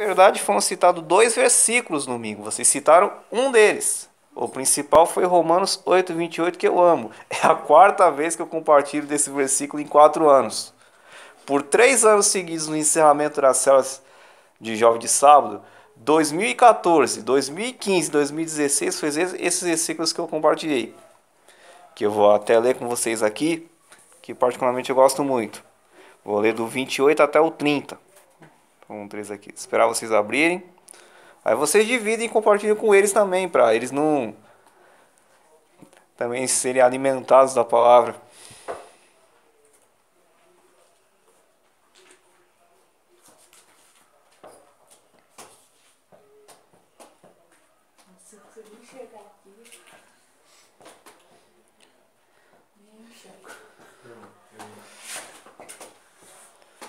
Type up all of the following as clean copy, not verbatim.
verdade, foram citados dois versículos no domingo. Vocês citaram um deles. O principal foi Romanos 8:28, que eu amo. É a quarta vez que eu compartilho desse versículo em 4 anos. Por 3 anos seguidos no encerramento das células de jovem de sábado, 2014, 2015, 2016, foi esses versículos que eu compartilhei. Que eu vou até ler com vocês aqui, que particularmente eu gosto muito. Vou ler do 28 até o 30. Um 3 aqui. Esperar vocês abrirem. Aí vocês dividem e compartilham com eles também, para eles não também serem alimentados da palavra.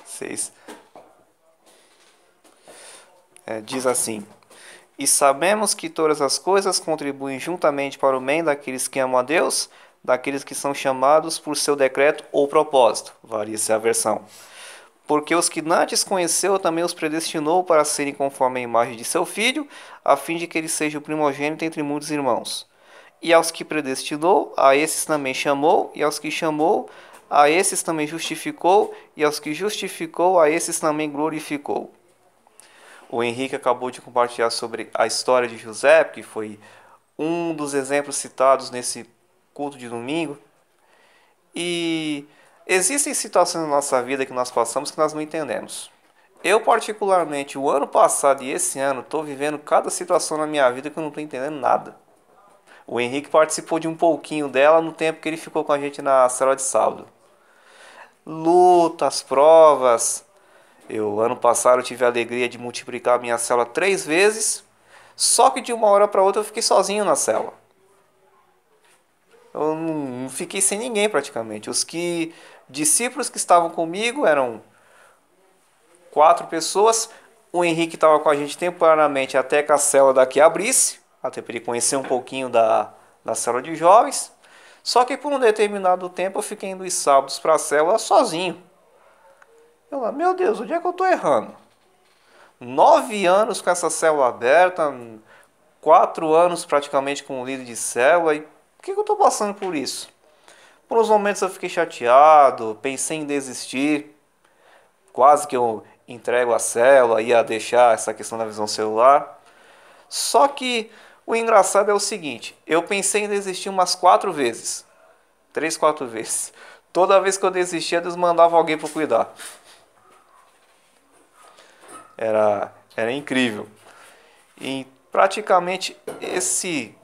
Vocês diz assim: E sabemos que todas as coisas contribuem juntamente para o bem daqueles que amam a Deus, daqueles que são chamados por seu decreto ou propósito. Varia-se a versão. Porque os que antes conheceu também os predestinou para serem conforme a imagem de seu Filho, a fim de que ele seja o primogênito entre muitos irmãos. E aos que predestinou, a esses também chamou, e aos que chamou, a esses também justificou, e aos que justificou, a esses também glorificou. O Henrique acabou de compartilhar sobre a história de José, que foi um dos exemplos citados nesse culto de domingo. E existem situações na nossa vida que nós passamos que nós não entendemos. Eu, particularmente, o ano passado e esse ano, estou vivendo cada situação na minha vida que eu não estou entendendo nada. O Henrique participou de um pouquinho dela no tempo que ele ficou com a gente na célula de sábado. Lutas, provas. Ano passado, eu tive a alegria de multiplicar a minha célula 3 vezes, só que de uma hora para outra eu fiquei sozinho na célula. Eu não fiquei sem ninguém praticamente. Discípulos que estavam comigo eram 4 pessoas. O Henrique estava com a gente temporariamente até que a célula daqui abrisse, até para ele conhecer um pouquinho da célula de jovens. Só que por um determinado tempo eu fiquei indo os sábados para a célula sozinho. Meu Deus, onde é que eu estou errando? 9 anos com essa célula aberta, 4 anos praticamente com líder de célula, e por que eu estou passando por isso? Por uns momentos eu fiquei chateado, pensei em desistir, quase que eu entrego a célula, ia deixar essa questão da visão celular. Só que o engraçado é o seguinte, eu pensei em desistir umas 4 vezes, 3, 4 vezes. Toda vez que eu desistia, Deus mandava alguém para cuidar. Era incrível. E praticamente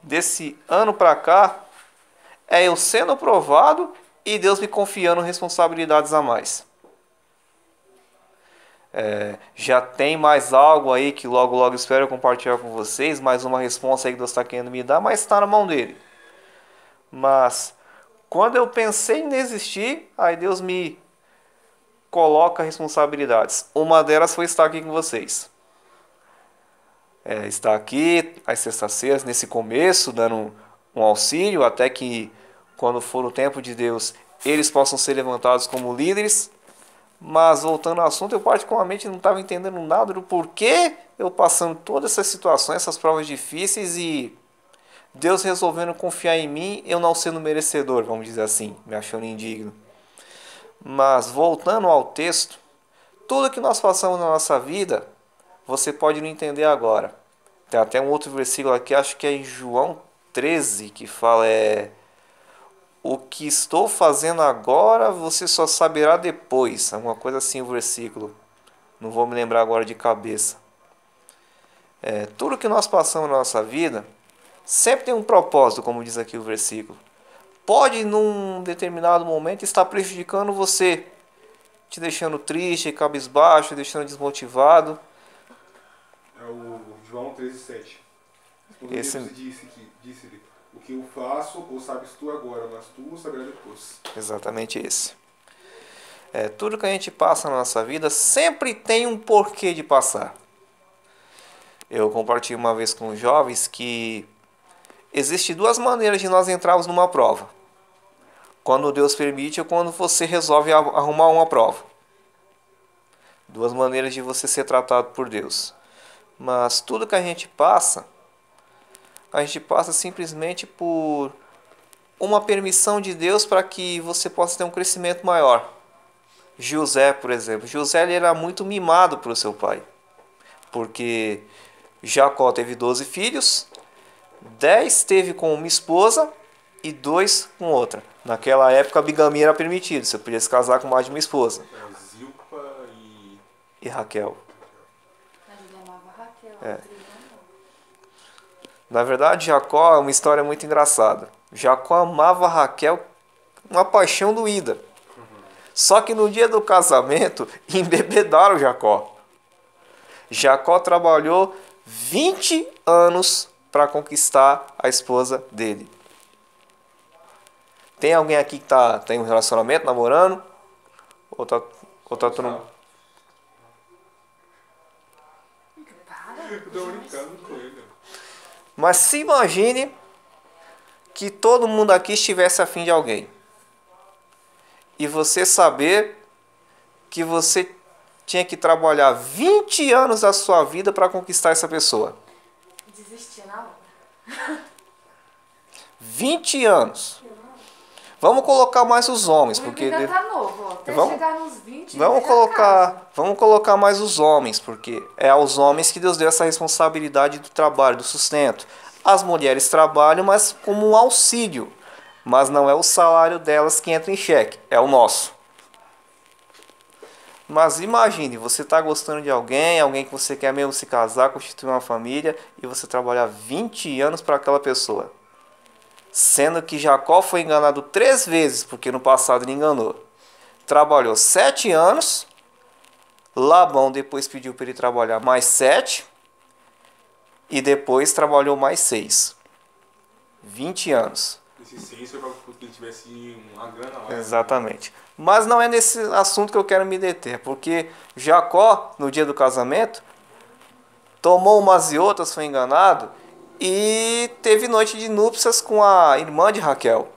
desse ano para cá é eu sendo provado e Deus me confiando responsabilidades a mais. Já tem mais algo aí que logo logo espero compartilhar com vocês, mais uma resposta aí que Deus está querendo me dar, mas está na mão dele. Mas quando eu pensei em desistir, aí Deus me coloca responsabilidades. Uma delas foi estar aqui com vocês. Estar aqui às sextas-feiras, nesse começo, dando um auxílio, até que quando for o tempo de Deus, eles possam ser levantados como líderes. Mas voltando ao assunto, eu particularmente não estava entendendo nada do porquê eu passando todas essas situações, essas provas difíceis e Deus resolvendo confiar em mim, eu não sendo merecedor, vamos dizer assim, me achando indigno. Mas voltando ao texto, tudo que nós passamos na nossa vida, você pode não entender agora. Tem até um outro versículo aqui, acho que é em João 13, que fala o que estou fazendo agora, você só saberá depois. Alguma coisa assim o versículo. Não vou me lembrar agora de cabeça. Tudo que nós passamos na nossa vida, sempre tem um propósito, como diz aqui o versículo. Pode, num determinado momento, estar prejudicando você, te deixando triste, cabisbaixo, deixando desmotivado. É o João 13:7. Quando Esse... Jesus disse-lhe, o que eu faço, ou sabes tu agora, mas tu saberás depois. Exatamente esse. Tudo que a gente passa na nossa vida sempre tem um porquê de passar. Eu compartilhei uma vez com os jovens que existem 2 maneiras de nós entrarmos numa prova. Quando Deus permite ou quando você resolve arrumar uma prova. 2 maneiras de você ser tratado por Deus. Mas tudo que a gente passa simplesmente por uma permissão de Deus para que você possa ter um crescimento maior. José, por exemplo. José ele era muito mimado pelo seu pai. Porque Jacó teve 12 filhos, 10 teve com uma esposa e 2 com outra. Naquela época a bigamia era permitida, você podia se casar com mais de uma esposa. Zilpa e... E Raquel. Mas ele amava a Raquel. É. a trilha não. Na verdade, Jacó é uma história muito engraçada. Jacó amava Raquel, uma paixão doída. Só que no dia do casamento, embebedaram Jacó. Jacó trabalhou 20 anos para conquistar a esposa dele. Tem alguém aqui que tem um relacionamento, namorando? Ou tá todo mundo... Para. Eu tô brincando com ele. Mas se imagine que todo mundo aqui estivesse afim de alguém. E você saber que você tinha que trabalhar 20 anos da sua vida para conquistar essa pessoa. Desistir na hora. 20 anos. Vamos colocar mais os homens, O porque ainda tá novo, ó. Até Vamos- chegar nos 20, vamos ele já casa. colocar mais os homens, porque é aos homens que Deus deu essa responsabilidade do trabalho, do sustento. As mulheres trabalham, mas como um auxílio, mas não é o salário delas que entra em xeque, é o nosso. Mas imagine, você está gostando de alguém que você quer mesmo se casar, constituir uma família, e você trabalhar 20 anos para aquela pessoa. Sendo que Jacó foi enganado 3 vezes, porque no passado ele enganou. Trabalhou 7 anos, Labão depois pediu para ele trabalhar mais 7, e depois trabalhou mais 6. 20 anos. Esse sim, foi pra que ele tivesse uma grana lá. Exatamente. Mas não é nesse assunto que eu quero me deter, porque Jacó, no dia do casamento, tomou umas e outras, foi enganado, e teve noite de núpcias com a irmã de Raquel.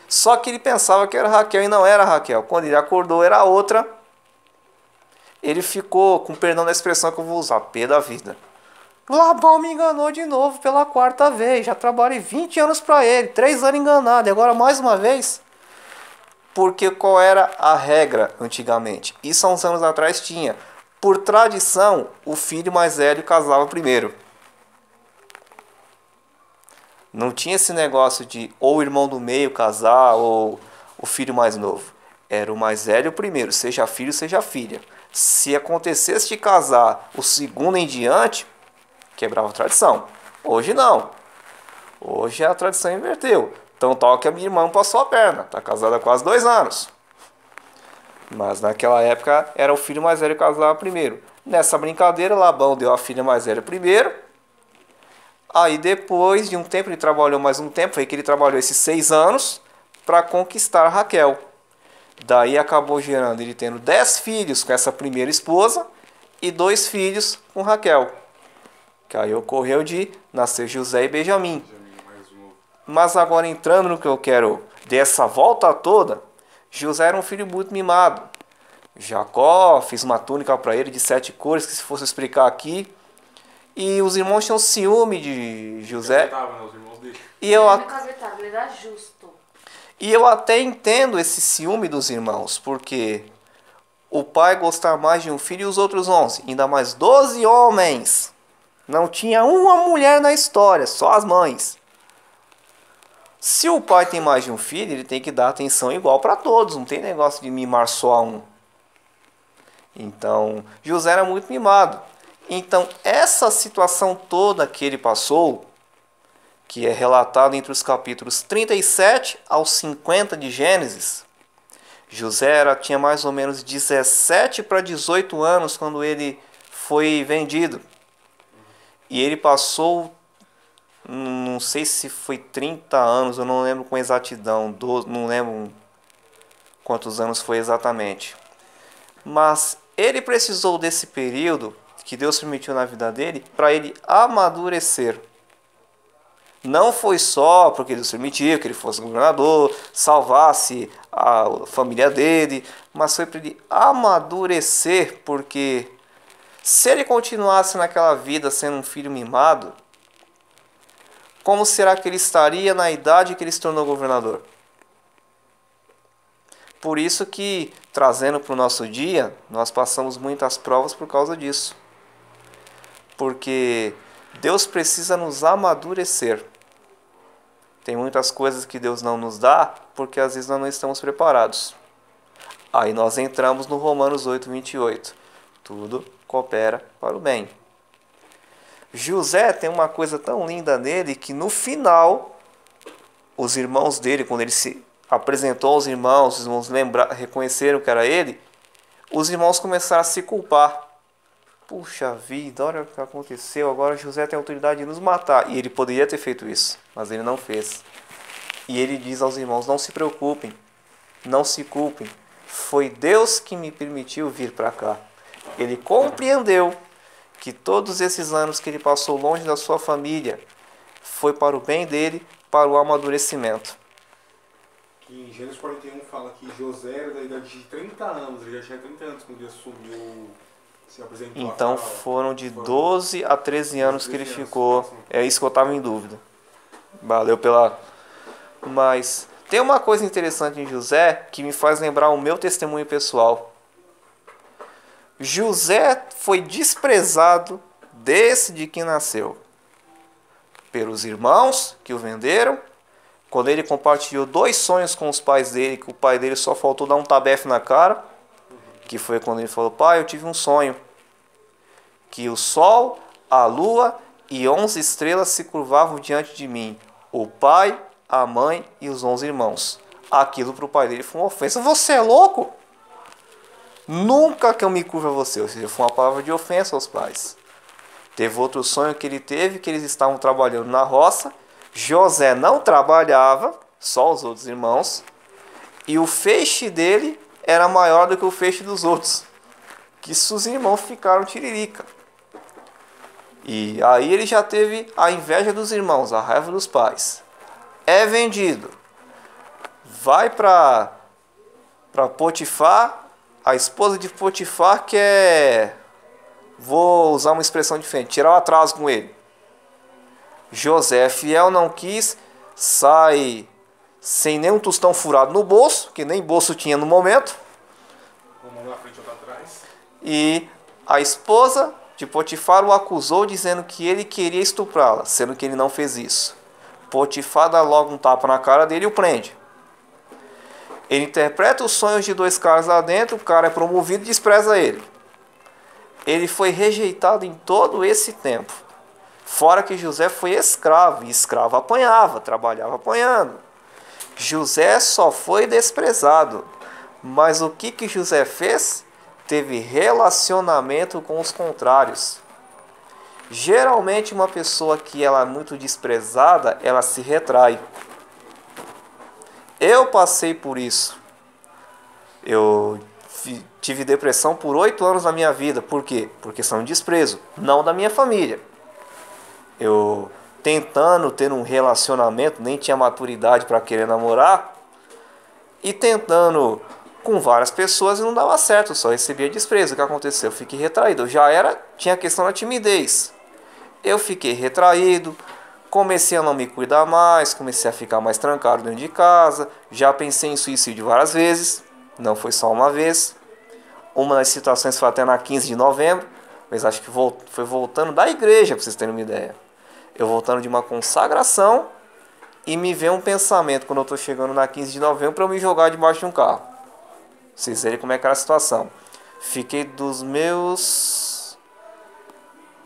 Só que ele pensava que era Raquel e não era Raquel. Quando ele acordou, era outra. Ele ficou, com perdão da expressão que eu vou usar, pé da vida. Labão me enganou de novo pela 4ª vez. Já trabalhei 20 anos para ele, 3 anos enganado, e agora mais uma vez. Porque qual era a regra antigamente? Isso há uns anos atrás tinha. Por tradição, o filho mais velho casava primeiro. Não tinha esse negócio de ou o irmão do meio casar ou o filho mais novo. Era o mais velho primeiro, seja filho, seja filha. Se acontecesse de casar o segundo em diante, quebrava a tradição. Hoje não. Hoje a tradição inverteu. Então tal que a minha irmã passou a perna. Está casada há quase 2 anos. Mas naquela época era o filho mais velho que casava primeiro. Nessa brincadeira, Labão deu a filha mais velha primeiro. Aí depois de um tempo, ele trabalhou mais um tempo. Foi que ele trabalhou esses 6 anos para conquistar Raquel. Daí acabou gerando ele tendo 10 filhos com essa primeira esposa e 2 filhos com Raquel. Que aí ocorreu de nascer José e Benjamim. Mais novo. Mas agora entrando no que eu quero dessa volta toda, José era um filho muito mimado. Jacó fez uma túnica para ele de 7 cores, que se fosse explicar aqui. E os irmãos tinham ciúme de José. Tava, né, os irmãos dele. E eu, Ele era caguetado, ele era justo. e eu até entendo esse ciúme dos irmãos, porque o pai gostar mais de um filho e os outros 11, ainda mais 12 homens. Não tinha uma mulher na história, só as mães. Se o pai tem mais de um filho, ele tem que dar atenção igual para todos, não tem negócio de mimar só a um. Então, José era muito mimado. Então, essa situação toda que ele passou, que é relatado entre os capítulos 37 aos 50 de Gênesis, José tinha mais ou menos 17 para 18 anos quando ele foi vendido. E ele passou, não sei se foi 30 anos, eu não lembro com exatidão, não lembro quantos anos foi exatamente. Mas ele precisou desse período que Deus permitiu na vida dele para ele amadurecer. Não foi só porque Deus permitiu que ele fosse governador, salvasse a família dele, mas foi para ele amadurecer, porque Se ele continuasse naquela vida sendo um filho mimado, como será que ele estaria na idade que ele se tornou governador? Por isso que, trazendo para o nosso dia, nós passamos muitas provas por causa disso. Porque Deus precisa nos amadurecer. Tem muitas coisas que Deus não nos dá, porque às vezes nós não estamos preparados. Aí nós entramos no Romanos 8:28. Tudo coopera para o bem. José tem uma coisa tão linda nele que no final, os irmãos dele, quando ele se apresentou aos irmãos, os irmãos reconheceram que era ele, os irmãos começaram a se culpar. Puxa vida, olha o que aconteceu, agora José tem a autoridade de nos matar. E ele poderia ter feito isso, mas ele não fez. E ele diz aos irmãos, não se preocupem, não se culpem. Foi Deus que me permitiu vir para cá. Ele compreendeu que todos esses anos que ele passou longe da sua família foi para o bem dele, para o amadurecimento. Que em Gênesis 41 fala que José era da idade de 30 anos, ele já tinha 30 anos quando ele assumiu, se apresentou. Então foram de 12 a 13 anos que ele ficou. É isso que eu estava em dúvida. Valeu pela... Mas tem uma coisa interessante em José que me faz lembrar o meu testemunho pessoal. José foi desprezado desde que nasceu. Pelos irmãos que o venderam. Quando ele compartilhou 2 sonhos com os pais dele, que o pai dele só faltou dar um tabefe na cara. Que foi quando ele falou, pai, eu tive um sonho. Que o sol, a lua e 11 estrelas se curvavam diante de mim. O pai, a mãe e os 11 irmãos. Aquilo para o pai dele foi uma ofensa. Você é louco? Nunca que eu me curvo a você. Ou seja, foi uma palavra de ofensa aos pais. Teve outro sonho que ele teve, que eles estavam trabalhando na roça. José não trabalhava, só os outros irmãos. E o feixe dele era maior do que o feixe dos outros. Que os irmãos ficaram tiririca. E aí ele já teve a inveja dos irmãos, a raiva dos pais. É vendido. Vai para Potifar. A esposa de Potifar quer, vou usar uma expressão diferente, tirar o atraso com ele. José, fiel, não quis, sai sem nenhum tostão furado no bolso, que nem bolso tinha no momento. Uma mão na frente e outra atrás. E a esposa de Potifar o acusou dizendo que ele queria estuprá-la, sendo que ele não fez isso. Potifar dá logo um tapa na cara dele e o prende. Ele interpreta os sonhos de 2 caras lá dentro, o cara é promovido e despreza ele. Ele foi rejeitado em todo esse tempo. Fora que José foi escravo, e escravo apanhava, trabalhava apanhando. José só foi desprezado. Mas o que José fez? Teve relacionamento com os contrários. Geralmente uma pessoa que ela é muito desprezada, ela se retrai. Eu passei por isso. Eu tive depressão por 8 anos na minha vida. Por quê? Por questão de desprezo, não da minha família. Eu tentando ter um relacionamento, nem tinha maturidade para querer namorar, e tentando com várias pessoas e não dava certo, só recebia desprezo. O que aconteceu? Eu fiquei retraído. Eu já tinha a questão da timidez. Eu fiquei retraído, comecei a não me cuidar mais, comecei a ficar mais trancado dentro de casa, já pensei em suicídio várias vezes, não foi só uma vez. Uma das situações foi até na 15 de novembro, mas acho que foi voltando da igreja, para vocês terem uma ideia. Eu voltando de uma consagração e me veio um pensamento quando eu estou chegando na 15 de novembro para eu me jogar debaixo de um carro. Vocês verem como é que era a situação. Fiquei dos meus...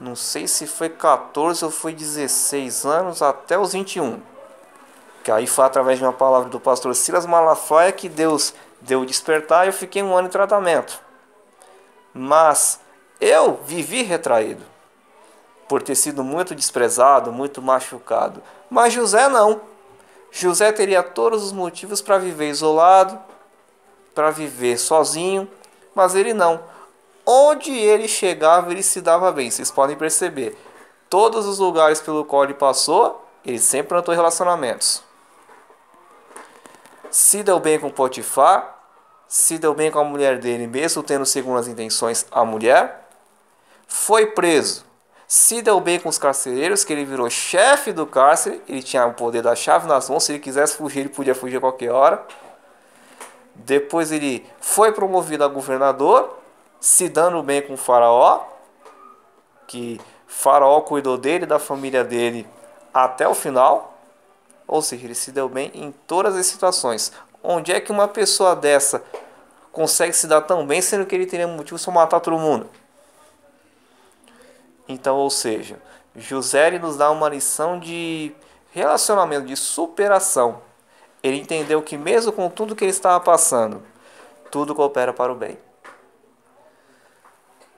não sei se foi 14 ou foi 16 anos até os 21. Que aí foi através de uma palavra do pastor Silas Malafaia que Deus deu despertar e eu fiquei 1 ano em tratamento. Mas eu vivi retraído. Por ter sido muito desprezado, muito machucado. Mas José não. José teria todos os motivos para viver isolado, para viver sozinho, mas ele não. Onde ele chegava, ele se dava bem. Vocês podem perceber. Todos os lugares pelo qual ele passou, ele sempre mantou relacionamentos. Se deu bem com Potifar, se deu bem com a mulher dele, mesmo tendo segundas intenções a mulher. foi preso, se deu bem com os carcereiros, que ele virou chefe do cárcere, ele tinha o poder da chave nas mãos, se ele quisesse fugir, ele podia fugir a qualquer hora. Depois ele foi promovido a governador, se dando bem com o faraó, que faraó cuidou dele e da família dele até o final. Ou seja, ele se deu bem em todas as situações. Onde é que uma pessoa dessa consegue se dar tão bem, sendo que ele teria motivo para matar todo mundo? Então, ou seja, José ele nos dá uma lição de relacionamento, de superação. Ele entendeu que mesmo com tudo que ele estava passando, tudo coopera para o bem.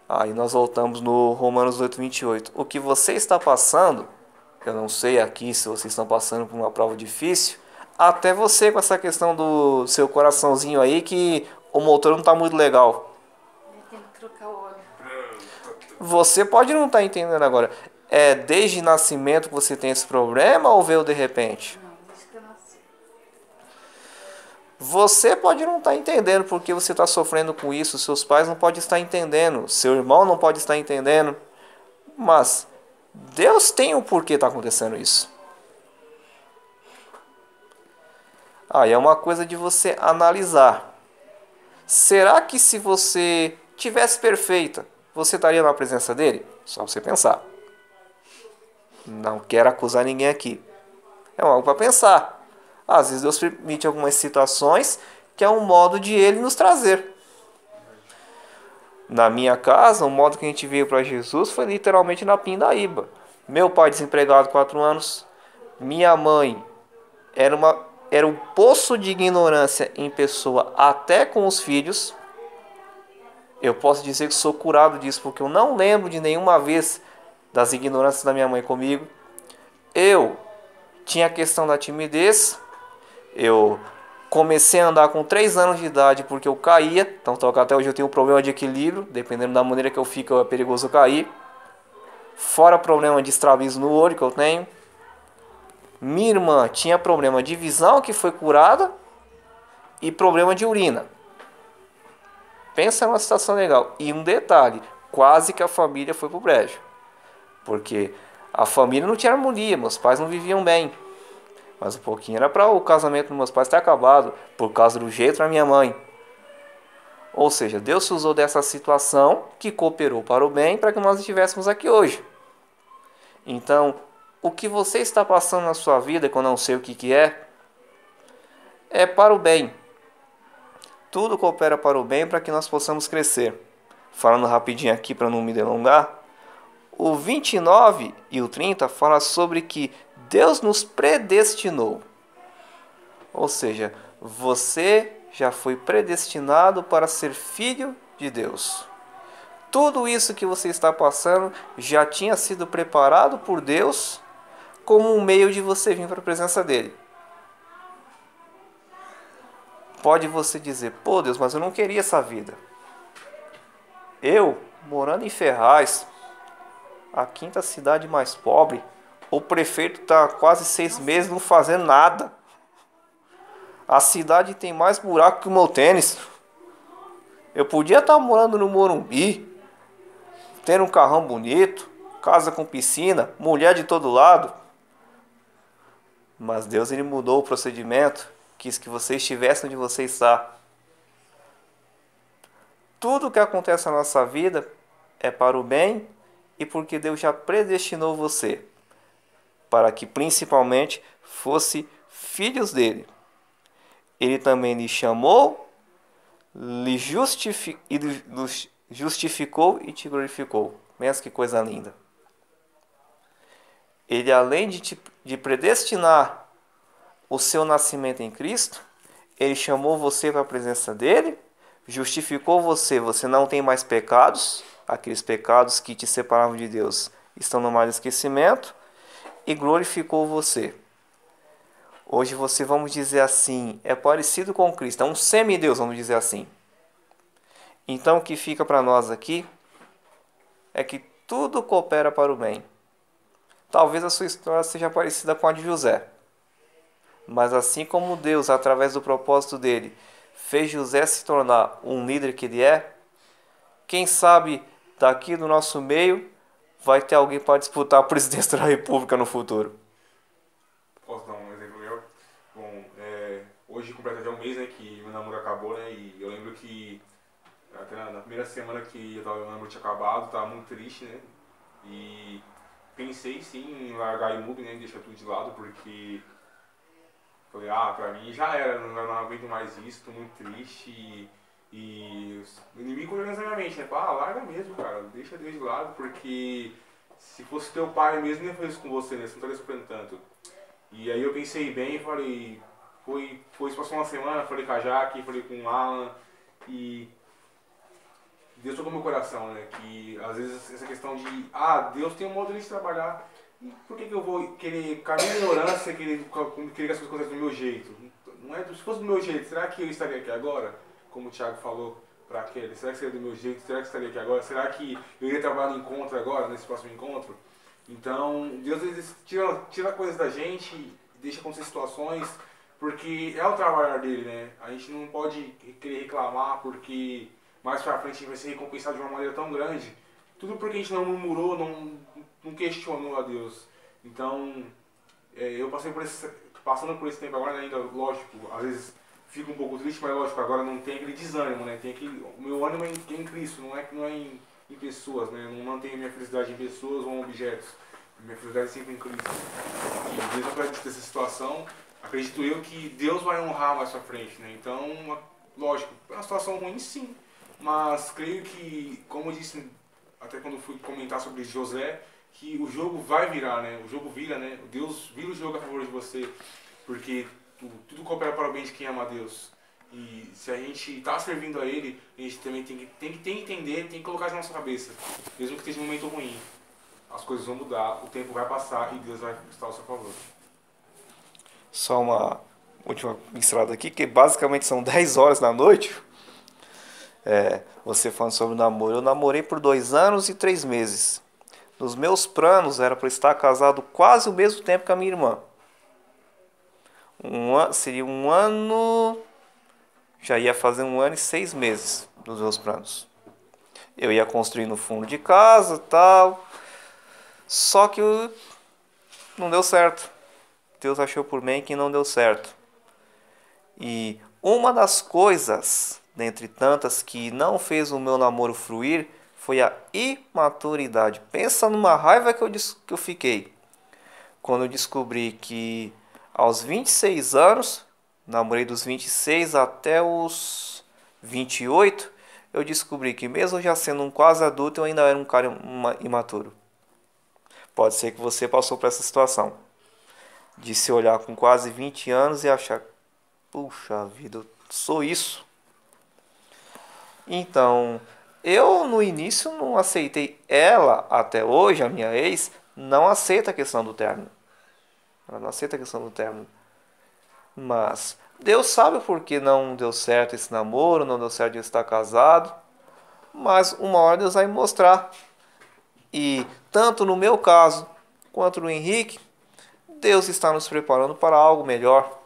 Aí nós voltamos no Romanos 8:28. O que você está passando, eu não sei aqui se vocês estão passando por uma prova difícil, até você com essa questão do seu coraçãozinho aí, que o motor não está muito legal. Tem que trocar o óleo. Você pode não estar entendendo agora. É desde nascimento que você tem esse problema ou veio de repente? Não, desde que eu nasci. Você pode não estar entendendo porque você está sofrendo com isso. Seus pais não podem estar entendendo. Seu irmão não pode estar entendendo. Mas Deus tem o porquê está acontecendo isso. Aí é uma coisa de você analisar. Será que se você tivesse perfeita, você estaria na presença dele? Só você pensar. Não quero acusar ninguém aqui. É algo para pensar. Às vezes Deus permite algumas situações que é um modo de Ele nos trazer. Na minha casa, o modo que a gente veio para Jesus foi literalmente na pindaíba. Meu pai desempregado 4 anos. Minha mãe era um poço de ignorância em pessoa até com os filhos. Eu posso dizer que sou curado disso porque eu não lembro de nenhuma vez das ignorâncias da minha mãe comigo. Eu tinha a questão da timidez. Eu comecei a andar com 3 anos de idade porque eu caía. Então até hoje eu tenho um problema de equilíbrio. Dependendo da maneira que eu fico, é perigoso cair. Fora problema de estrabismo no olho que eu tenho. Minha irmã tinha problema de visão que foi curada. E problema de urina. Pensa numa situação legal. E um detalhe, quase que a família foi pro brejo. Porque a família não tinha harmonia, meus pais não viviam bem. Mas um pouquinho era para o casamento dos meus pais ter acabado, por causa do jeito da minha mãe. Ou seja, Deus se usou dessa situação que cooperou para o bem para que nós estivéssemos aqui hoje. Então, o que você está passando na sua vida, que eu não sei o que é para o bem. Tudo coopera para o bem para que nós possamos crescer. Falando rapidinho aqui para não me delongar, o 29 e o 30 fala sobre que Deus nos predestinou. Ou seja, você já foi predestinado para ser filho de Deus. Tudo isso que você está passando já tinha sido preparado por Deus como um meio de você vir para a presença dele. Pode você dizer, pô Deus, mas eu não queria essa vida. Eu, morando em Ferraz, a 5ª cidade mais pobre, o prefeito está quase 6 meses não fazendo nada. A cidade tem mais buraco que o meu tênis. Eu podia estar morando no Morumbi, tendo um carrão bonito, casa com piscina, mulher de todo lado. Mas Deus ele mudou o procedimento, quis que você estivesse onde você está. Tudo que acontece na nossa vida é para o bem e porque Deus já predestinou você para que principalmente fosse filhos dele. Ele também lhe chamou, lhe justificou e te glorificou. Pensa que coisa linda. Ele, além de predestinar o seu nascimento em Cristo, ele chamou você para a presença dele, justificou você, você não tem mais pecados, aqueles pecados que te separavam de Deus estão no mar do esquecimento, e glorificou você. Hoje você, vamos dizer assim, é parecido com Cristo, é um semideus, vamos dizer assim. Então o que fica para nós aqui é que tudo coopera para o bem. Talvez a sua história seja parecida com a de José. Mas assim como Deus, através do propósito dele, fez José se tornar um líder que ele é, quem sabe daqui do nosso meio vai ter alguém para disputar a presidência da República no futuro. Posso dar um exemplo meu? Bom, hoje completa já um mês, né, que meu namoro acabou, né, e eu lembro que até na primeira semana que meu namoro tinha acabado, tava muito triste, né, e pensei sim em largar o MUB, né, deixar tudo de lado, porque falei, pra mim já era, não aguento mais isso, tô muito triste e o inimigo olhando na minha mente, né, larga mesmo, cara, deixa Deus de lado, porque se fosse teu pai mesmo, não ia fazer isso com você, né, você não estaria sofrendo tanto. E aí eu pensei bem e falei, passou uma semana, falei com a Jaque, falei com o Alan e Deus tocou meu coração, né? Que às vezes essa questão de, Deus tem um modo de trabalhar, e por que eu vou querer, com a minha ignorância, querer que as coisas aconteçam do meu jeito? Não é, se fosse do meu jeito, será que eu estaria aqui agora? Como o Thiago falou para aquele, será que seria do meu jeito? Será que eu estaria aqui agora? Será que eu iria trabalhar no encontro agora, nesse próximo encontro? Então, Deus às vezes tira coisas da gente, deixa acontecer situações, porque é o trabalhar dele, né? A gente não pode querer reclamar, porque mais pra frente a gente vai ser recompensado de uma maneira tão grande. Tudo porque a gente não murmurou, não questionou a Deus. Então, eu passando por esse tempo agora, né, ainda, lógico, às vezes fico um pouco triste, mas lógico, agora não tem aquele desânimo, né? O meu ânimo é em Cristo, não é em pessoas, né? Eu não mantenho minha felicidade em pessoas ou em objetos. Minha felicidade é sempre em Cristo. E mesmo apesar dessa situação, acredito eu que Deus vai honrar mais pra frente, né? Então, lógico, é uma situação ruim sim, mas creio que, como eu disse até quando fui comentar sobre José, que o jogo vai virar, né? O jogo vira, né? Deus vira o jogo a favor de você, porque tudo coopera para o bem de quem ama a Deus. E se a gente está servindo a Ele, a gente também tem que entender, tem que colocar na nossa cabeça, mesmo que esteja um momento ruim, as coisas vão mudar, o tempo vai passar e Deus vai estar ao seu favor. Só uma última pincelada aqui, que basicamente são 10 horas da noite. Você falando sobre o namoro. Eu namorei por 2 anos e 3 meses. Nos meus planos era para estar casado quase o mesmo tempo que a minha irmã. Seria um ano... Já ia fazer 1 ano e 6 meses nos meus planos. Eu ia construir no fundo de casa, tal. Só que não deu certo. Deus achou por bem que não deu certo. E uma das coisas, dentre tantas, que não fez o meu namoro fluir, foi a imaturidade. Pensa numa raiva que eu fiquei. Quando eu descobri que aos 26 anos... namorei dos 26 até os 28, eu descobri que mesmo já sendo um quase adulto, eu ainda era um cara imaturo. Pode ser que você passou por essa situação, de se olhar com quase 20 anos e achar, puxa vida, eu sou isso. Então, eu no início não aceitei. Ela, até hoje, a minha ex, não aceita a questão do término. Ela não aceita a questão do término. Mas Deus sabe por que não deu certo esse namoro, não deu certo de estar casado. Mas uma hora Deus vai mostrar. E tanto no meu caso quanto no Henrique, Deus está nos preparando para algo melhor.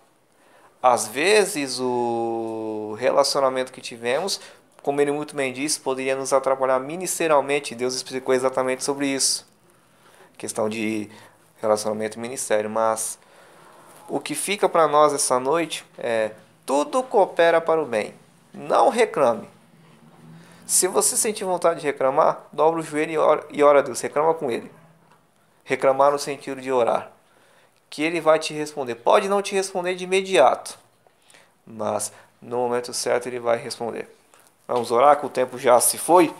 Às vezes o relacionamento que tivemos, como ele muito bem disse, poderia nos atrapalhar ministerialmente. Deus explicou exatamente sobre isso. Questão de relacionamento e ministério. Mas o que fica para nós essa noite é: tudo coopera para o bem. Não reclame. Se você sentir vontade de reclamar, dobra o joelho e ora a Deus. Reclama com Ele. Reclamar no sentido de orar. Que Ele vai te responder. Pode não te responder de imediato, mas no momento certo Ele vai responder. Vamos orar, que o tempo já se foi.